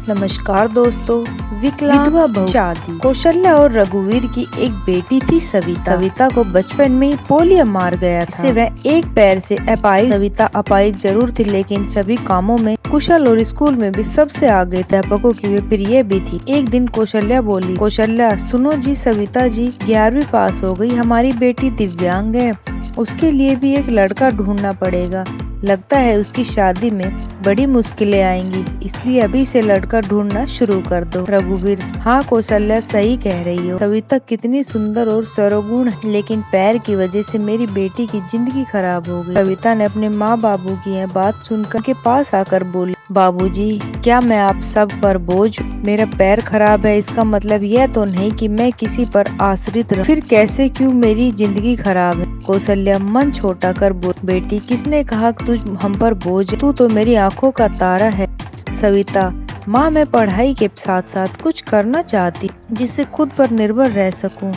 नमस्कार दोस्तों। विकलांग विधवा बहू शादी। कौशल्या और रघुवीर की एक बेटी थी सविता। सविता को बचपन में ही पोलियो मार गया था। इससे वह एक पैर से अपाहिज। सविता अपाहिज जरूर थी, लेकिन सभी कामों में कुशल और स्कूल में भी सबसे आगे। अध्यापकों की वे प्रिय भी थी। एक दिन कौशल्या बोली, कौशल्या सुनो जी, सविता जी 11वीं पास हो गई। हमारी बेटी दिव्यांग है, उसके लिए भी एक लड़का ढूंढना पड़ेगा। लगता है उसकी शादी में बड़ी मुश्किलें आएंगी, इसलिए अभी से लड़का ढूंढना शुरू कर दो। रघुवीर, हाँ कौशल्या सही कह रही हो। सविता कितनी सुंदर और सर्वगुण है, लेकिन पैर की वजह से मेरी बेटी की जिंदगी खराब हो गई। सविता ने अपने माँ बाबू की यह बात सुनकर के पास आकर बोली, बाबूजी, क्या मैं आप सब पर बोझ? मेरा पैर खराब है, इसका मतलब यह तो नहीं कि मैं किसी पर आश्रित रहूं। फिर कैसे क्यों मेरी जिंदगी खराब है? कौशल्या मन छोटा कर बोल, बेटी किसने कहा तू हम पर बोझ? तू तो मेरी आंखों का तारा है। सविता, माँ मैं पढ़ाई के साथ साथ कुछ करना चाहती जिससे खुद पर निर्भर रह सकूं।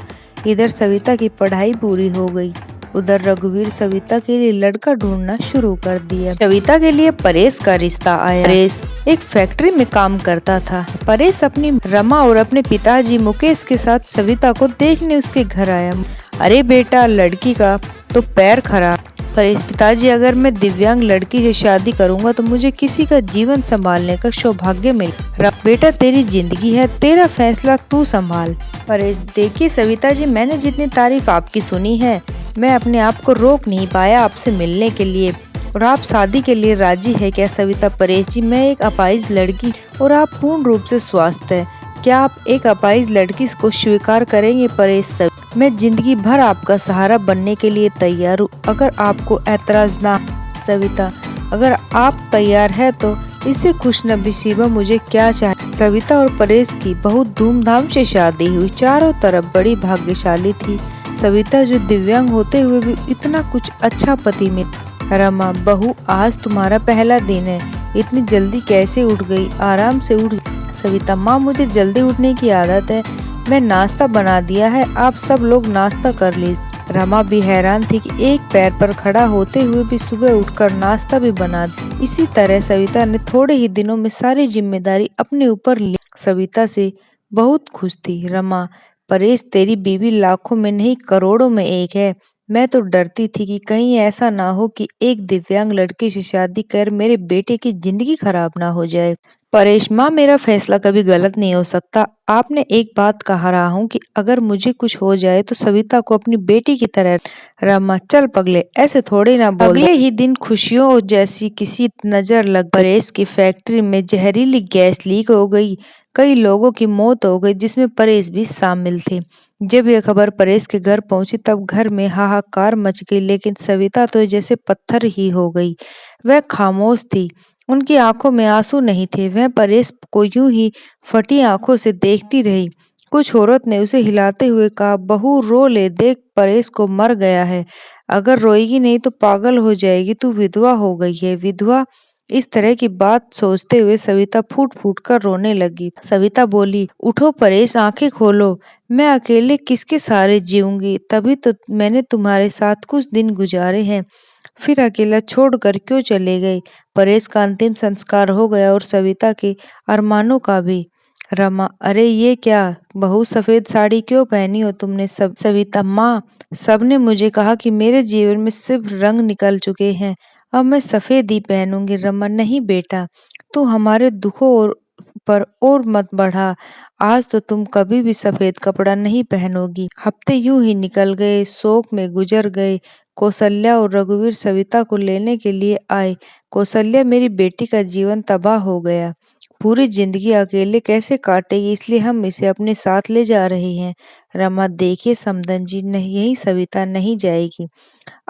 इधर सविता की पढ़ाई पूरी हो गई, उधर रघुवीर सविता के लिए लड़का ढूंढना शुरू कर दिया। सविता के लिए परेश का रिश्ता आया। परेश एक फैक्ट्री में काम करता था। परेश अपनी रमा और अपने पिताजी मुकेश के साथ सविता को देखने उसके घर आया। अरे बेटा, लड़की का तो पैर खराब। परेश, पिताजी अगर मैं दिव्यांग लड़की से शादी करूंगा तो मुझे किसी का जीवन संभालने का सौभाग्य मिले। बेटा तेरी जिंदगी है, तेरा फैसला तू संभाल। परेश, देखिए सविता जी, मैंने जितनी तारीफ आपकी सुनी है, मैं अपने आप को रोक नहीं पाया आपसे मिलने के लिए। और आप शादी के लिए राजी है क्या? सविता, परेश जी, मैं एक अपाहिज लड़की और आप पूर्ण रूप से स्वस्थ है, क्या आप एक अपाहिज लड़की को स्वीकार करेंगे? परेश, मैं जिंदगी भर आपका सहारा बनने के लिए तैयार हूँ, अगर आपको ऐतराज ना। सविता, अगर आप तैयार है तो इससे खुशनसीबा मुझे क्या चाहिए। सविता और परेश की बहुत धूमधाम से शादी हुई। चारों तरफ बड़ी भाग्यशाली थी सविता, जो दिव्यांग होते हुए भी इतना कुछ अच्छा पति मिला। रमा, बहू आज तुम्हारा पहला दिन है, इतनी जल्दी कैसे उठ गई? आराम से उठ। सविता, माँ मुझे जल्दी उठने की आदत है, मैं नाश्ता बना दिया है, आप सब लोग नाश्ता कर लीजिए। रमा भी हैरान थी कि एक पैर पर खड़ा होते हुए भी सुबह उठकर नाश्ता भी बना दिया। इसी तरह सविता ने थोड़े ही दिनों में सारी जिम्मेदारी अपने ऊपर ली। सविता से बहुत खुश थी। रमा, परेश तेरी बीवी लाखों में नहीं करोड़ों में एक है। मैं तो डरती थी कि कहीं ऐसा ना हो कि एक दिव्यांग लड़के से शादी कर मेरे बेटे की जिंदगी खराब ना हो जाए। परेश, माँ मेरा फैसला कभी गलत नहीं हो सकता। आपने एक बात कह रहा हूँ कि अगर मुझे कुछ हो जाए तो सविता को अपनी बेटी की तरह। रमा, चल पगले, ऐसे थोड़े ना बोल। अगले ही दिन खुशियों जैसी किसी नजर लग परेश की फैक्ट्री में जहरीली गैस लीक हो गई। कई लोगों की मौत हो गई, जिसमें परेश भी शामिल थे। जब यह खबर परेश के घर पहुंची तब घर में हाहाकार मच गई, लेकिन सविता तो जैसे पत्थर ही हो गई। वह खामोश थी, उनकी आंखों में आंसू नहीं थे। वह परेश को यूं ही फटी आंखों से देखती रही। कुछ औरत ने उसे हिलाते हुए कहा, बहू रो ले, देख परेश को मर गया है, अगर रोएगी नहीं तो पागल हो जाएगी, तू विधवा हो गई है। विधवा? इस तरह की बात सोचते हुए सविता फूट फूट कर रोने लगी। सविता बोली, उठो परेश, आंखें खोलो, मैं अकेले किसके सहारे जीऊंगी? तभी तो मैंने तुम्हारे साथ कुछ दिन गुजारे हैं, फिर अकेला छोड़कर क्यों चले गए? परेश का अंतिम संस्कार हो गया और सविता के अरमानों का भी। रमा, अरे ये क्या बहू, सफेद साड़ी क्यों पहनी हो तुमने? सविता, माँ सबने मुझे कहा कि मेरे जीवन में सिर्फ रंग निकल चुके हैं, अब मैं सफेद ही पहनूंगी। रमा, नहीं बेटा, तू हमारे दुखों पर और मत बढ़ा, आज तो तुम कभी भी सफेद कपड़ा नहीं पहनोगी। हफ्ते यूं ही निकल गए, शोक में गुजर गए। कौशल्या और रघुवीर सविता को लेने के लिए आए। कौशल्या, मेरी बेटी का जीवन तबाह हो गया, पूरी जिंदगी अकेले कैसे काटेगी, इसलिए हम इसे अपने साथ ले जा रहे हैं। रमा, देखिए समदन जी, नहीं, यही सविता नहीं जाएगी,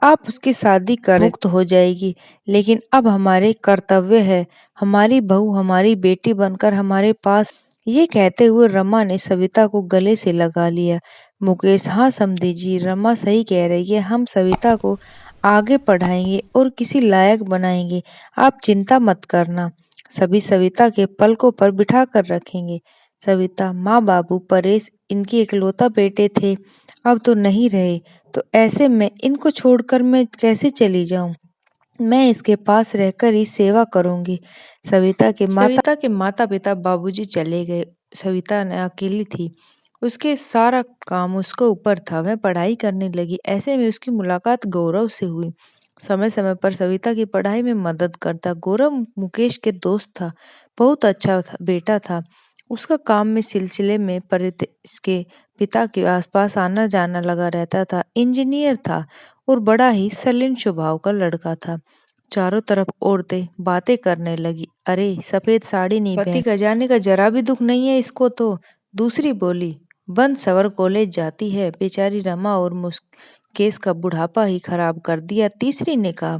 आप उसकी शादी कर मुक्त हो जाएगी, लेकिन अब हमारे कर्तव्य है, हमारी बहू हमारी बेटी बनकर हमारे पास। ये कहते हुए रमा ने सविता को गले से लगा लिया। मुकेश, हाँ समधी जी, रमा सही कह रही है, हम सविता को आगे पढ़ाएंगे और किसी लायक बनाएंगे, आप चिंता मत करना, सभी सविता के पलकों पर बिठा कर रखेंगे। सविता, माँ बाबू परेश इनके इकलौता बेटे थे, अब तो नहीं रहे, तो ऐसे में इनको छोड़कर मैं कैसे चली जाऊं? मैं इसके पास रहकर ही सेवा करूंगी। सविता के माता पिता बाबूजी चले गए। सविता ने अकेली थी। उसके सारा काम उसके ऊपर था। वह पढ़ाई करने लगी। ऐसे में उसकी मुलाकात गौरव से हुई। समय समय पर सविता की पढ़ाई में मदद करता। गौरव मुकेश के दोस्त था। बहुत अच्छा बेटा था। उसका काम में सिलसिले में इसके पिता के आसपास आना जाना लगा रहता था। इंजीनियर था और बड़ा ही सलीन स्वभाव का लड़का था। चारों तरफ औरतें बातें करने लगी। अरे सफेद साड़ी नहीं पति का जाने का जरा भी दुख नहीं है इसको तो। दूसरी बोली, बंद सवर कॉलेज जाती है बेचारी रमा और मुकेश का बुढ़ापा ही खराब कर दिया। तीसरी ने कहा,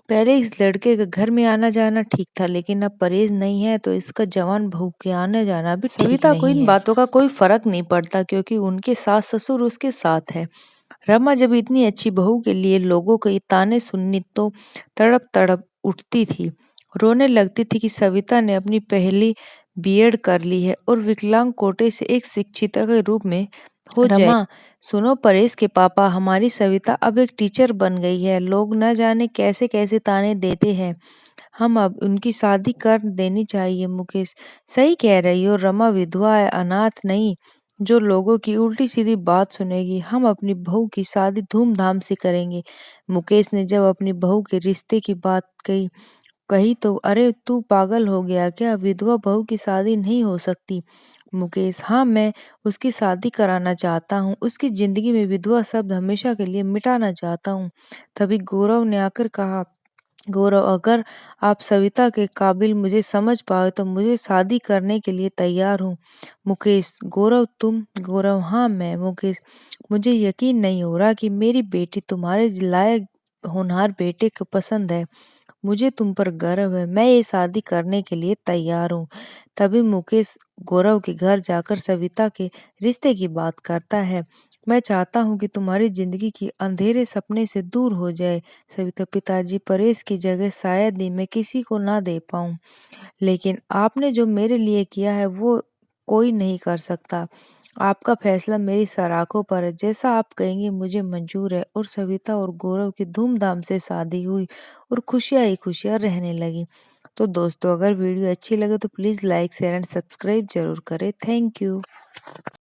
पहले इस लड़के का घर में आना जाना ठीक था, लेकिन अब परहेज नहीं है तो इसका जवान बहू के आने जाना भी ठीक नहीं है। सविता को इन बातों का कोई फर्क नहीं पड़ता क्योंकि उनके सास ससुर उसके साथ है। रमा जब इतनी अच्छी बहू के लिए लोगों के ताने सुननी तो तड़प तड़प उठती थी। रोने लगती थी कि सविता ने अपनी पहली बीएड कर ली है और विकलांग कोटे से एक शिक्षिका के रूप में हो जाए। रमा सुनो, परेश के पापा, हमारी सविता अब एक टीचर बन गई है। लोग न जाने कैसे कैसे ताने देते हैं। हम अब उनकी शादी कर देनी चाहिए। मुकेश, सही कह रही हो रमा, विधवा है, अनाथ नहीं जो लोगों की उल्टी सीधी बात सुनेगी। हम अपनी बहू की शादी धूमधाम से करेंगे। मुकेश ने जब अपनी बहू के रिश्ते की बात कही तो, अरे तू पागल हो गया क्या? विधवा बहू की शादी नहीं हो सकती। मुकेश, हाँ, मैं उसकी शादी कराना चाहता हूँ। उसकी जिंदगी में विधवा शब्द हमेशा के लिए मिटाना चाहता हूँ। तभी गौरव ने आकर कहा, गौरव, अगर आप सविता के काबिल मुझे समझ पाए तो मुझे शादी करने के लिए तैयार हूँ। मुकेश, गौरव तुम? गौरव, हाँ मैं। मुकेश, मुझे यकीन नहीं हो रहा कि मेरी बेटी तुम्हारे लायक होनहार बेटे को पसंद है। मुझे तुम पर गर्व है। मैं ये शादी करने के लिए तैयार हूँ। तभी मुकेश गौरव के घर जाकर सविता के रिश्ते की बात करता है। मैं चाहता हूँ कि तुम्हारी जिंदगी की अंधेरे सपने से दूर हो जाए। सविता, पिताजी, परेश की जगह शायद ही मैं किसी को ना दे पाऊँ, लेकिन आपने जो मेरे लिए किया है वो कोई नहीं कर सकता। आपका फैसला मेरी सराखों पर है। जैसा आप कहेंगे मुझे मंजूर है। और सविता और गौरव की धूमधाम से शादी हुई और खुशियां ही खुशियां रहने लगी। तो दोस्तों, अगर वीडियो अच्छी लगे तो please like share and subscribe जरूर करें। Thank you.